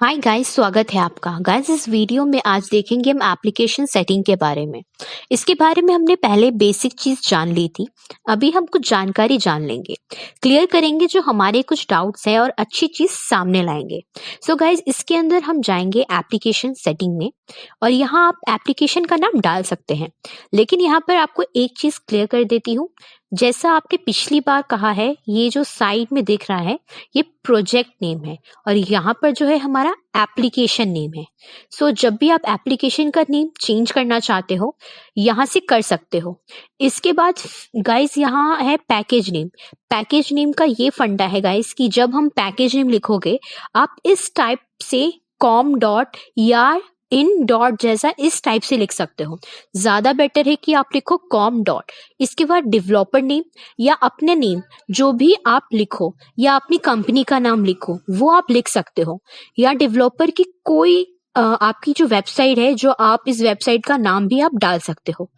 Hi guys, स्वागत है आपका। गाइस, इस वीडियो में आज देखेंगे हम एप्लीकेशन सेटिंग के बारे में। इसके बारे में हमने पहले बेसिक चीज जान ली थी। अभी हम कुछ जानकारी जान लेंगे, क्लियर करेंगे जो हमारे कुछ डाउट्स है और अच्छी चीज सामने लाएंगे। सो गाइस, इसके अंदर हम जाएंगे एप्लीकेशन सेटिंग में और यहाँ आप एप्लीकेशन का नाम डाल सकते हैं। लेकिन यहाँ पर आपको एक चीज क्लियर कर देती हूँ, जैसा आपने पिछली बार कहा है, ये जो साइड में दिख रहा है ये प्रोजेक्ट नेम है और यहाँ पर जो है हमारा एप्लीकेशन नेम है। सो जब भी आप एप्लीकेशन का नेम चेंज करना चाहते हो यहाँ से कर सकते हो। इसके बाद गाइस यहाँ है पैकेज नेम। पैकेज नेम का ये फंडा है गाइस कि जब हम पैकेज नेम लिखोगे आप इस टाइप से कॉम डॉट या इन डॉट जैसा इस टाइप से लिख सकते हो। ज्यादा बेटर है कि आप लिखो कॉम डॉट, इसके बाद डेवलपर नेम या अपने नेम जो भी आप लिखो या अपनी कंपनी का नाम लिखो वो आप लिख सकते हो, या डेवलपर की कोई आपकी जो वेबसाइट है जो आप इस वेबसाइट का नाम भी आप डाल सकते हो।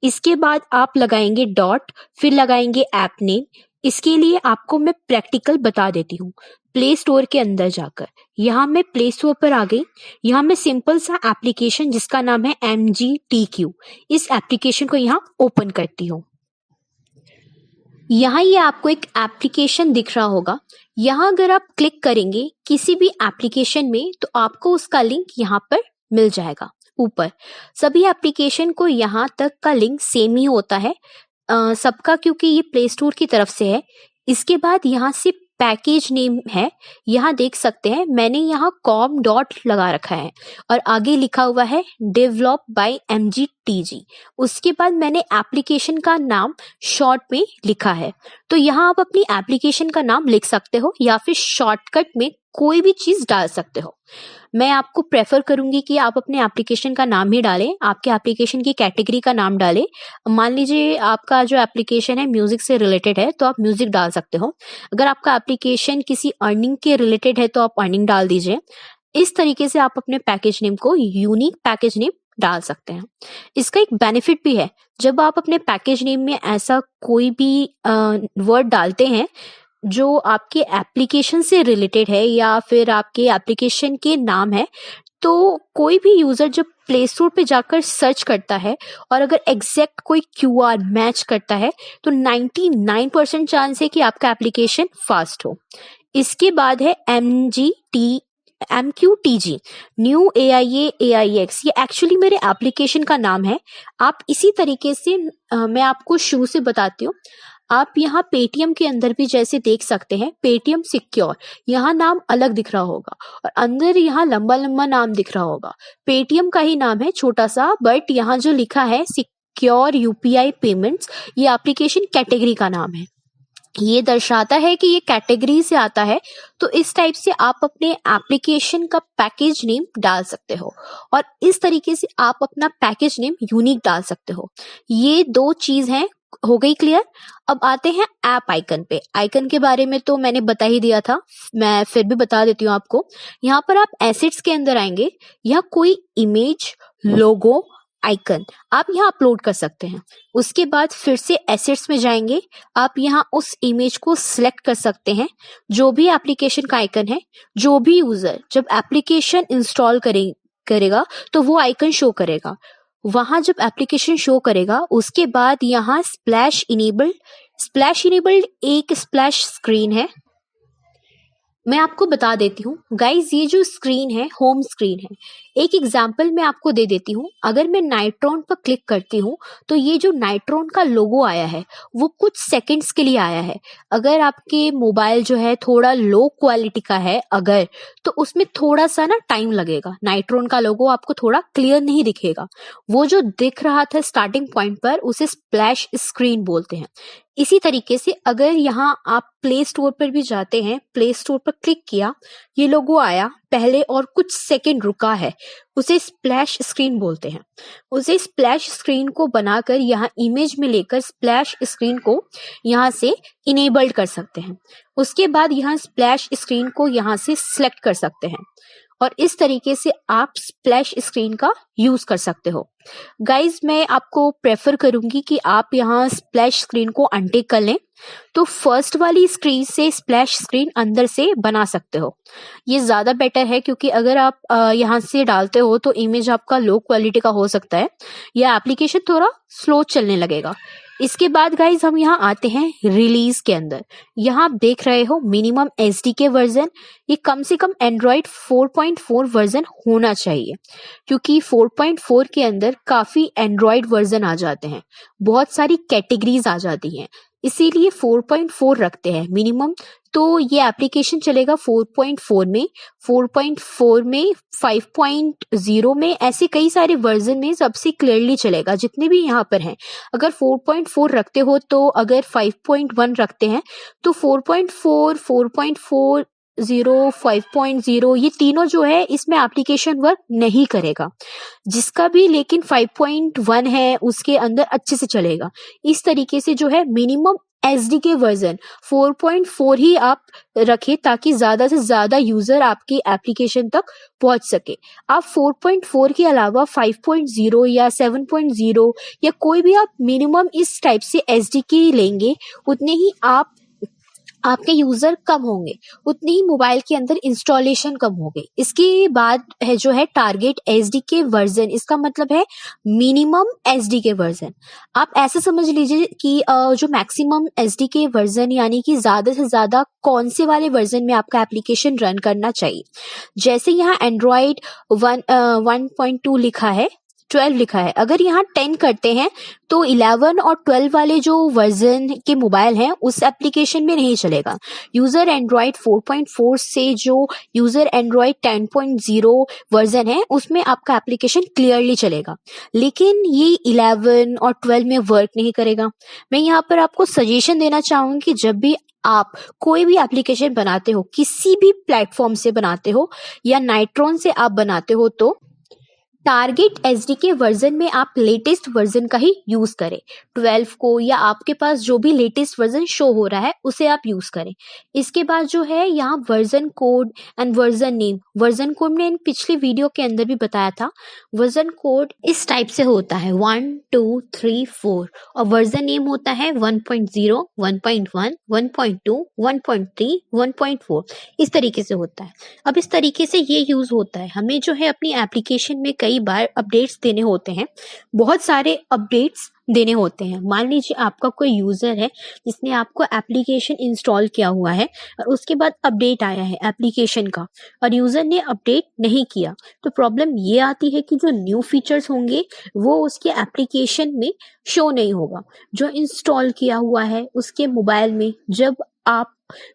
इसके बाद आप लगाएंगे डॉट, फिर लगाएंगे ऐप नेम। इसके लिए आपको मैं प्रैक्टिकल बता देती हूँ। प्ले स्टोर के अंदर जाकर यहाँ मैं प्ले स्टोर पर आ गई। यहाँ मैं सिंपल सा एप्लीकेशन जिसका नाम है MGTQ, इस एप्लीकेशन को यहाँ ओपन करती हूँ। यहाँ ये आपको एक एप्लीकेशन दिख रहा होगा। यहाँ अगर आप क्लिक करेंगे किसी भी एप्लीकेशन में तो आपको उसका लिंक यहाँ पर मिल जाएगा ऊपर। सभी एप्लीकेशन को यहाँ तक का लिंक सेम ही होता है सबका, क्योंकि ये प्ले स्टोर की तरफ से है। इसके बाद यहाँ से पैकेज नेम है, यहाँ देख सकते हैं मैंने यहाँ कॉम डॉट लगा रखा है और आगे लिखा हुआ है डेवलप बाय MGTG। उसके बाद मैंने एप्लीकेशन का नाम शॉर्ट में लिखा है। तो यहाँ आप अपनी एप्लीकेशन का नाम लिख सकते हो या फिर शॉर्टकट में कोई भी चीज डाल सकते हो। मैं आपको प्रेफर करूंगी कि आप अपने एप्लीकेशन का नाम ही डालें, आपके एप्लीकेशन की कैटेगरी का नाम डालें। मान लीजिए आपका जो एप्लीकेशन है म्यूजिक से रिलेटेड है तो आप म्यूजिक डाल सकते हो। अगर आपका एप्लीकेशन किसी अर्निंग के रिलेटेड है तो आप अर्निंग डाल दीजिए। इस तरीके से आप अपने पैकेज नेम को यूनिक पैकेज नेम डाल सकते हैं। इसका एक बेनिफिट भी है, जब आप अपने पैकेज नेम में ऐसा कोई भी वर्ड डालते हैं जो आपके एप्लीकेशन से रिलेटेड है या फिर आपके एप्लीकेशन के नाम है, तो कोई भी यूजर जब प्ले स्टोर पे जाकर सर्च करता है और अगर एग्जैक्ट कोई QR मैच करता है तो 99% चांस है कि आपका एप्लीकेशन फास्ट हो। इसके बाद है MQTG, न्यू AIA AIX। ये एक्चुअली मेरे एप्लीकेशन का नाम है। आप इसी तरीके से मैं आपको शुरू से बताती हूँ। आप यहाँ पेटीएम के अंदर भी जैसे देख सकते हैं पेटीएम सिक्योर, यहाँ नाम अलग दिख रहा होगा और अंदर यहाँ लंबा लंबा नाम दिख रहा होगा। पेटीएम का ही नाम है छोटा सा, बट यहाँ जो लिखा है सिक्योर UPI पेमेंट्स, ये एप्लीकेशन कैटेगरी का नाम है। ये दर्शाता है कि ये कैटेगरी से आता है। तो इस टाइप से आप अपने एप्लीकेशन का पैकेज नेम डाल सकते हो और इस तरीके से आप अपना पैकेज नेम यूनिक डाल सकते हो। ये दो चीज हैं, हो गई क्लियर। अब आते हैं ऐप आइकन पे। आइकन के बारे में तो मैंने बता ही दिया था, मैं फिर भी बता देती हूँ आपको। यहाँ पर आप एसेट्स के अंदर आएंगे, यहाँ कोई इमेज, लोगो, आइकन आप यहाँ अपलोड कर सकते हैं। उसके बाद फिर से एसेट्स में जाएंगे, आप यहाँ उस इमेज को सिलेक्ट कर सकते हैं। जो भी एप्लीकेशन का आइकन है, जो भी यूजर जब एप्लीकेशन इंस्टॉल करेगा तो वो आइकन शो करेगा। वहां जब एप्लीकेशन शो करेगा उसके बाद यहाँ स्प्लैश इनेबल्ड एक स्प्लैश स्क्रीन है। मैं आपको बता देती हूँ गाइज, ये जो स्क्रीन है होम स्क्रीन है। एक एग्जाम्पल मैं आपको दे देती हूँ। अगर मैं नाइट्रॉन पर क्लिक करती हूँ तो ये जो नाइट्रॉन का लोगो आया है वो कुछ सेकंड्स के लिए आया है। अगर आपके मोबाइल जो है थोड़ा लो क्वालिटी का है अगर, तो उसमें थोड़ा सा ना टाइम लगेगा, नाइट्रॉन का लोगो आपको थोड़ा क्लियर नहीं दिखेगा। वो जो दिख रहा था स्टार्टिंग पॉइंट पर उसे स्प्लैश स्क्रीन बोलते हैं। इसी तरीके से अगर यहाँ आप प्ले स्टोर पर भी जाते हैं, प्ले स्टोर पर क्लिक किया, ये लोगो आया पहले और कुछ सेकंड रुका है, उसे स्प्लैश स्क्रीन बोलते हैं। उसे स्प्लैश स्क्रीन को बनाकर यहाँ इमेज में लेकर स्प्लैश स्क्रीन को यहाँ से इनेबल्ड कर सकते हैं। उसके बाद यहाँ स्प्लैश स्क्रीन को यहाँ से सिलेक्ट कर सकते हैं। और इस तरीके से आप स्प्लैश स्क्रीन का यूज कर सकते हो। गाइज मैं आपको प्रेफर करूंगी कि आप यहाँ स्प्लैश स्क्रीन को अनटिक कर लें, तो फर्स्ट वाली स्क्रीन से स्प्लैश स्क्रीन अंदर से बना सकते हो। ये ज्यादा बेटर है, क्योंकि अगर आप यहाँ से डालते हो तो इमेज आपका लो क्वालिटी का हो सकता है या एप्लीकेशन थोड़ा स्लो चलने लगेगा। इसके बाद गाइज हम यहाँ आते हैं रिलीज के अंदर। यहाँ आप देख रहे हो मिनिमम एसडीके वर्जन, ये कम से कम एंड्रॉइड 4.4 वर्जन होना चाहिए, क्योंकि 4.4 के अंदर काफी एंड्रॉइड वर्जन आ जाते हैं, बहुत सारी कैटेगरीज आ जाती हैं, इसीलिए 4.4 रखते हैं मिनिमम। तो ये एप्लीकेशन चलेगा 4.4 में, 4.4 में, 5.0 में, ऐसे कई सारे वर्जन में सबसे क्लियरली चलेगा जितने भी यहाँ पर हैं। अगर 4.4 रखते हो तो, अगर 5.1 रखते हैं तो 4.4, 4.40, 5.0 ये तीनों जो है इसमें एप्लीकेशन वर्क नहीं करेगा। जिसका भी लेकिन 5.1 है उसके अंदर अच्छे से चलेगा। इस तरीके से जो है मिनिमम एसडीके वर्जन 4.4 ही आप रखें, ताकि ज्यादा से ज्यादा यूजर आपकी एप्लीकेशन तक पहुंच सके। आप 4.4 के अलावा 5.0 या 7.0 या कोई भी आप मिनिमम इस टाइप से एसडीके लेंगे, उतने ही आपके यूजर कम होंगे, उतनी ही मोबाइल के अंदर इंस्टॉलेशन कम होगी। इसके बाद है जो है टारगेट एसडीके वर्जन, इसका मतलब है मिनिमम एसडीके वर्जन। आप ऐसा समझ लीजिए कि जो मैक्सिमम एसडीके वर्जन यानी कि ज्यादा से ज्यादा कौन से वाले वर्जन में आपका एप्लीकेशन रन करना चाहिए। जैसे यहाँ एंड्रॉइड 1.2 लिखा है, 12 लिखा है, अगर यहाँ 10 करते हैं तो 11 और 12 वाले जो वर्जन के मोबाइल हैं उस एप्लीकेशन में नहीं चलेगा। यूजर एंड्रॉइड 4.4 से जो यूजर एंड्रॉइड 10.0 वर्जन है उसमें आपका एप्लीकेशन क्लियरली चलेगा, लेकिन ये 11 और 12 में वर्क नहीं करेगा। मैं यहाँ पर आपको सजेशन देना चाहूंगी कि जब भी आप कोई भी एप्लीकेशन बनाते हो, किसी भी प्लेटफॉर्म से बनाते हो या नाइट्रॉन से आप बनाते हो, तो टारगेट एसडीके वर्जन में आप लेटेस्ट वर्जन का ही यूज करें। 12 को या आपके पास जो भी लेटेस्ट वर्जन शो हो रहा है उसे आप यूज करें। इसके बाद जो है यहाँ version code and version name. Version code मैंने पिछले वीडियो के अंदर भी बताया था। वर्जन कोड इस टाइप से होता है 1, 2, 3, 4 और वर्जन नेम होता है 1.0, 1.1, 1.2, 1.3, 1.4, इस तरीके से होता है। अब इस तरीके से ये यूज होता है। हमें जो है अपनी एप्लीकेशन में कई बार अपडेट्स देने होते हैं, बहुत सारे अपडेट्स देने होते हैं। मान लीजिए आपका कोई यूजर है जिसने आपको एप्लीकेशन इंस्टॉल किया हुआ है और उसके बाद अपडेट आया है एप्लीकेशन का और यूजर ने अपडेट नहीं किया, तो प्रॉब्लम ये आती है कि जो न्यू फीचर्स होंगे वो उसके एप्लीकेशन में शो नहीं होगा। जो इंस्टॉल किया हुआ है उसके मोबाइल में जब आप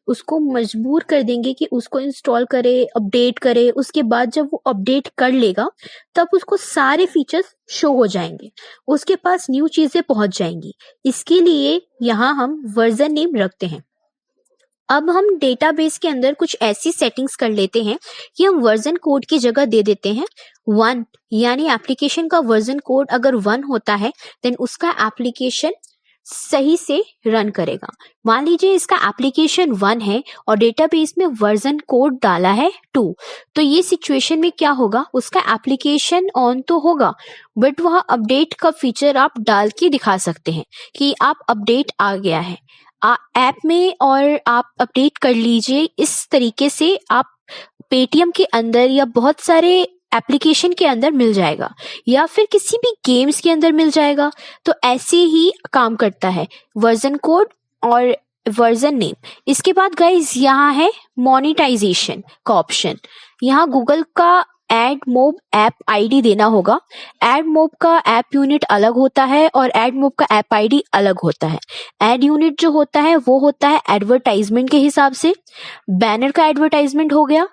उसको मजबूर कर देंगे कि उसको इंस्टॉल करे, अपडेट करे, उसके बाद जब वो अपडेट कर लेगा तब उसको सारे फीचर्स शो हो जाएंगे, उसके पास न्यू चीजें पहुंच जाएंगी। इसके लिए यहाँ हम वर्जन नेम रखते हैं। अब हम डेटाबेस के अंदर कुछ ऐसी सेटिंग्स कर लेते हैं कि हम वर्जन कोड की जगह दे देते हैं 1, यानी एप्लीकेशन का वर्जन कोड अगर 1 होता है देन उसका एप्लीकेशन सही से रन करेगा। मान लीजिए इसका एप्लीकेशन 1 है और डेटाबेस में वर्जन कोड डाला है 2, तो ये सिचुएशन में क्या होगा, उसका एप्लीकेशन ऑन तो होगा बट वहाँ अपडेट का फीचर आप डाल के दिखा सकते हैं कि आप अपडेट आ गया है ऐप में और आप अपडेट कर लीजिए। इस तरीके से आप पेटीएम के अंदर या बहुत सारे एप्लीकेशन के अंदर मिल जाएगा या फिर किसी भी गेम्स के अंदर मिल जाएगा। तो ऐसे ही काम करता है वर्जन कोड और वर्जन नेम। इसके बाद गाइस यहाँ है मोनेटाइजेशन का ऑप्शन। यहाँ गूगल का एडमोब ऐप आईडी देना होगा। एडमोब का ऐप यूनिट अलग होता है और एडमोब का ऐप आईडी अलग होता है। एड यूनिट जो होता है वो होता है एडवर्टाइजमेंट के हिसाब से। बैनर का एडवर्टाइजमेंट हो गया,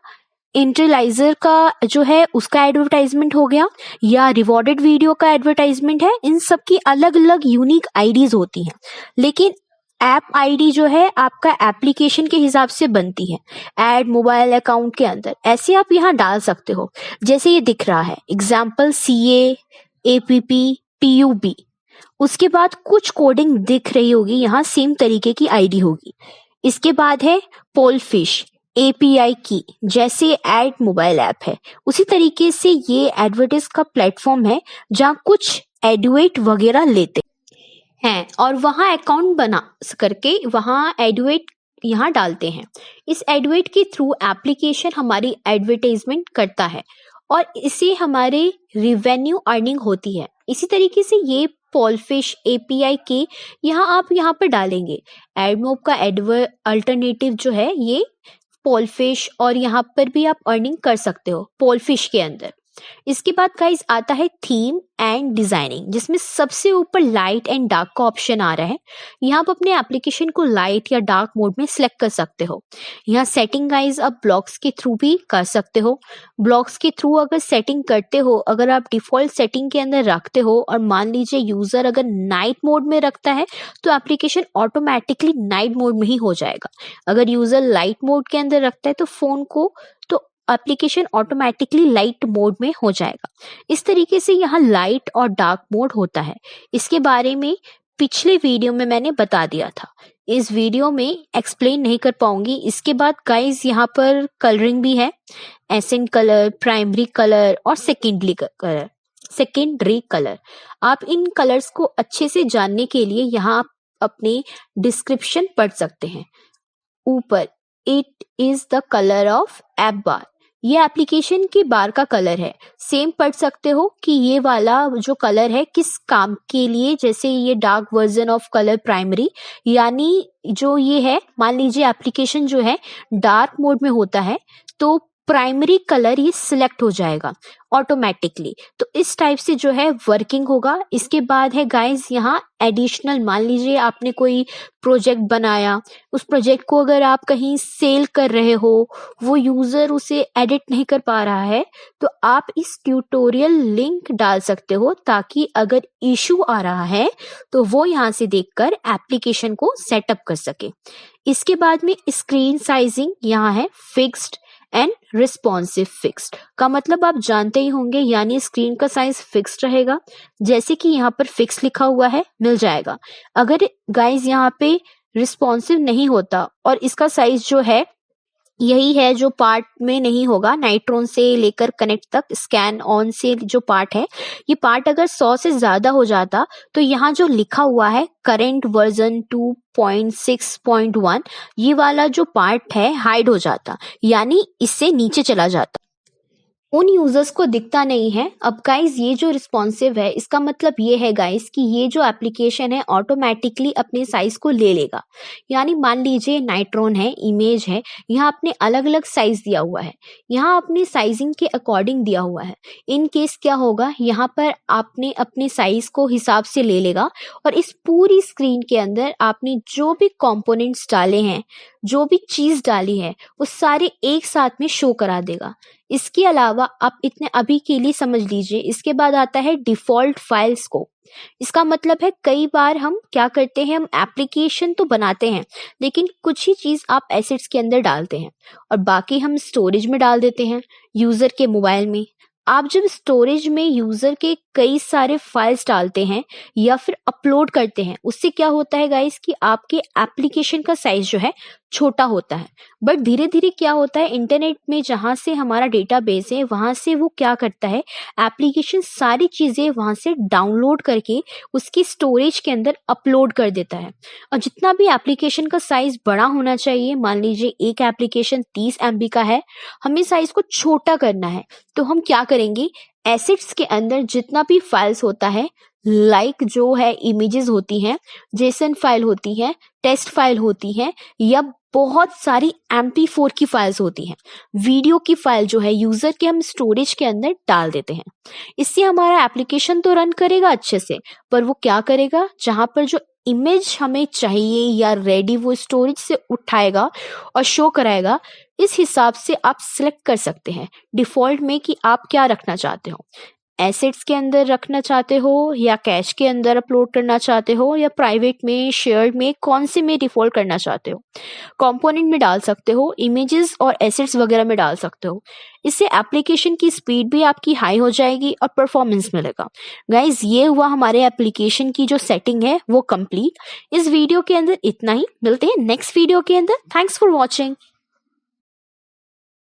इंटरलाइजर का जो है उसका एडवर्टाइजमेंट हो गया, या रिवॉर्डेड वीडियो का एडवर्टाइजमेंट है। इन सब की अलग अलग यूनिक आईडीज होती हैं, लेकिन ऐप आईडी जो है आपका एप्लीकेशन के हिसाब से बनती है ऐड मोबाइल अकाउंट के अंदर। ऐसे आप यहाँ डाल सकते हो, जैसे ये दिख रहा है एग्जाम्पल CA APP PUB। उसके बाद कुछ कोडिंग दिख रही होगी, यहाँ सेम तरीके की आईडी होगी। इसके बाद है पोलफिश API की, जैसे ऐड मोबाइल ऐप है, उसी तरीके से ये एडवर्टाइज का प्लेटफॉर्म है जहाँ कुछ एडुएट वगैरह लेते हैं और वहाँ अकाउंट बना करके वहाँ एडुएट यहाँ डालते हैं। इस एडुएट के थ्रू एप्लीकेशन हमारी एडवर्टाइजमेंट करता है और इससे हमारे रिवेन्यू अर्निंग होती है। इसी तरीके से ये पॉलफिश API के आप यहाँ पर डालेंगे। एडमोब का अल्टरनेटिव जो है ये पॉलफिश, और यहाँ पर भी आप अर्निंग कर सकते हो पॉलफिश के अंदर। इसके बाद गाइस आता है थीम एंड डिजाइनिंग, जिसमें सबसे ऊपर लाइट एंड डार्क का ऑप्शन आ रहा है। यहाँ आप अपने एप्लीकेशन को लाइट या डार्क मोड में सिलेक्ट कर सकते हो। यहाँ सेटिंग गाइस आप ब्लॉक्स के थ्रू भी कर सकते हो। ब्लॉक्स के थ्रू अगर सेटिंग करते हो, अगर आप डिफॉल्ट सेटिंग के अंदर रखते हो और मान लीजिए यूजर अगर नाइट मोड में रखता है तो एप्लीकेशन ऑटोमेटिकली नाइट मोड में ही हो जाएगा। अगर यूजर लाइट मोड के अंदर रखता है तो फोन को तो एप्लीकेशन ऑटोमेटिकली लाइट मोड में हो जाएगा। इस तरीके से यहाँ लाइट और डार्क मोड होता है। इसके बारे में पिछले वीडियो में मैंने बता दिया था, इस वीडियो में एक्सप्लेन नहीं कर पाऊंगी। इसके बाद गाइस यहाँ पर कलरिंग भी है, एसेंट कलर, प्राइमरी कलर और सेकेंडरी कलर। आप इन कलर्स को अच्छे से जानने के लिए यहाँ आप अपने डिस्क्रिप्शन पढ़ सकते हैं। ऊपर it is the colour of app bar, ये एप्लीकेशन की बार का कलर है। सेम पढ़ सकते हो कि ये वाला जो कलर है किस काम के लिए, जैसे ये dark version of colour primary, यानी जो ये है, मान लीजिए एप्लीकेशन जो है डार्क मोड में होता है तो प्राइमरी कलर ये सिलेक्ट हो जाएगा ऑटोमेटिकली। तो इस टाइप से जो है वर्किंग होगा। इसके बाद है गाइस यहाँ एडिशनल, मान लीजिए आपने कोई प्रोजेक्ट बनाया, उस प्रोजेक्ट को अगर आप कहीं सेल कर रहे हो, वो यूजर उसे एडिट नहीं कर पा रहा है, तो आप इस ट्यूटोरियल लिंक डाल सकते हो ताकि अगर इशू आ रहा है तो वो यहाँ से देखकर एप्लीकेशन को सेटअप कर सके। इसके बाद में स्क्रीन साइजिंग यहाँ है फिक्स्ड एंड रिस्पॉन्सिव। फिक्स्ड का मतलब आप जानते ही होंगे, यानी स्क्रीन का साइज फिक्स्ड रहेगा, जैसे कि यहाँ पर फिक्स लिखा हुआ है मिल जाएगा। अगर गाइस यहाँ पे रिस्पॉन्सिव नहीं होता और इसका साइज जो है यही है जो पार्ट में नहीं होगा, नाइट्रोन से लेकर कनेक्ट तक स्कैन ऑन से जो पार्ट है, ये पार्ट अगर 100 से ज्यादा हो जाता तो यहाँ जो लिखा हुआ है करेंट वर्जन 2.6.1, ये वाला जो पार्ट है हाइड हो जाता, यानी इससे नीचे चला जाता, उन यूजर्स को दिखता नहीं है। अब गाइस ये जो रिस्पॉन्सिव है, इसका मतलब ये है गाइस कि ये जो एप्लीकेशन है ऑटोमेटिकली अपने साइज को ले लेगा। यानी मान लीजिए नाइट्रोन है, इमेज है, यहाँ आपने अलग अलग साइज दिया हुआ है, यहाँ अपने साइजिंग के अकॉर्डिंग दिया हुआ है। इन केस क्या होगा, यहाँ पर आपने अपने साइज को हिसाब से ले लेगा और इस पूरी स्क्रीन के अंदर आपने जो भी कंपोनेंट्स डाले हैं, जो भी चीज डाली है, वो सारे एक साथ में शो करा देगा। इसके अलावा आप इतने अभी के लिए समझ लीजिए। इसके बाद आता है डिफॉल्ट फाइल स्कोप। इसका मतलब है कई बार हम क्या करते हैं, हम एप्लीकेशन तो बनाते हैं लेकिन कुछ ही चीज आप एसेट्स के अंदर डालते हैं और बाकी हम स्टोरेज में डाल देते हैं यूजर के मोबाइल में। आप जब स्टोरेज में यूजर के कई सारे फाइल्स डालते हैं या फिर अपलोड करते हैं, उससे क्या होता है गाइस कि आपके एप्लीकेशन का साइज जो है छोटा होता है। बट धीरे धीरे क्या होता है, इंटरनेट में जहां से हमारा डेटाबेस है वहां से वो क्या करता है, एप्लीकेशन सारी चीजें वहां से डाउनलोड करके उसकी स्टोरेज के अंदर अपलोड कर देता है। और जितना भी एप्लीकेशन का साइज बड़ा होना चाहिए, मान लीजिए एक एप्लीकेशन 30 MB का है, हमें साइज को छोटा करना है, तो हम क्या करेंगे, एसेट्स के अंदर जितना भी फाइल्स होता है, लाइक जो है इमेजेस होती हैं, जेसन फाइल होती है, टेस्ट फाइल होती है, या बहुत सारी MP4 की फाइल्स होती हैं, वीडियो की फाइल जो है यूजर के, हम स्टोरेज के अंदर डाल देते हैं। इससे हमारा एप्लीकेशन तो रन करेगा अच्छे से, पर वो क्या करेगा, जहां पर जो इमेज हमें चाहिए या रेडी, वो स्टोरेज से उठाएगा और शो कराएगा। इस हिसाब से आप सिलेक्ट कर सकते हैं डिफॉल्ट में कि आप क्या रखना चाहते हो, एसेट्स के अंदर रखना चाहते हो या कैश के अंदर अपलोड करना चाहते हो या प्राइवेट में, शेयर्ड में, कौन से में डिफॉल्ट करना चाहते हो। कंपोनेंट में डाल सकते हो, इमेजेस और एसेट्स वगैरह में डाल सकते हो। इससे एप्लीकेशन की स्पीड भी आपकी हाई हो जाएगी और परफॉर्मेंस मिलेगा। गाइज ये हुआ हमारे एप्लीकेशन की जो सेटिंग है वो कंप्लीट। इस वीडियो के अंदर इतना ही, मिलते हैं नेक्स्ट वीडियो के अंदर। Thanks for watching.